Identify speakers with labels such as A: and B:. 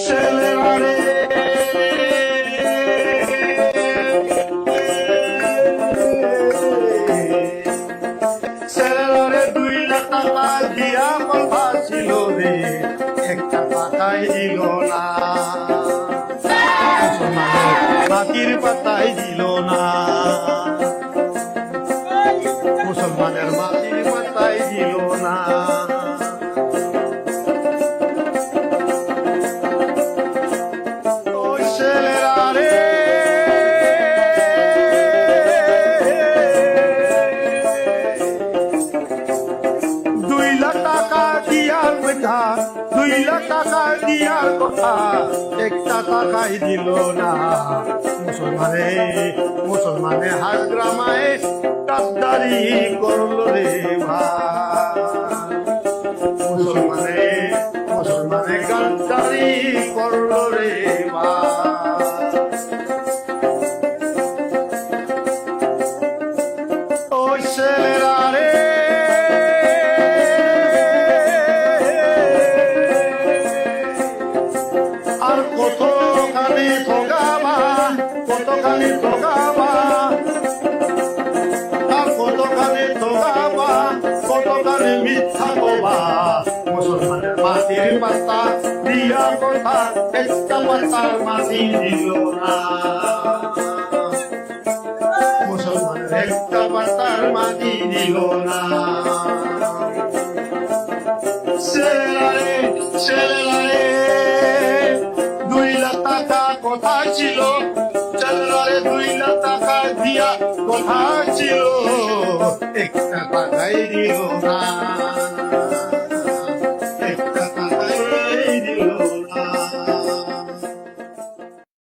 A: ছেলেরারে ছেলেরারে 2 লাখ টাকা দিয়া কথা ছিল রে, একটা পাতাই দিল না, মাটির পাতাই দিল না, মুসলমানের মাটির পাতাই দিল না। ওই ছেলেরা রে টাকা দিয়ার কথা, একটা টাকাই দিল না। মুসলমানে হাজরামায় গাদ্দারি করল রে ভাই, মুসলমানে গাদ্দারি করল রে ভাই। ওই ছেলেরা রে আর কতখানি ঠগাবা, কতখানি ঠগাবা, আর কতখানি ঠগাবা, কতখানি মিথ্যা কবা। মুসলমানের মাটির পাতা দিয়া কথা, একটা পাতার মাটি দিল না, মুসলমানের একটা পাতার মাটি দিল না। ছেলেরারে ছেলেরারে 2 লাখ টাকা কথা ছিল, ছেলেরারে 2 লাখ টাকা দিয়া কথা ছিল, একটা টাকাই দিল না।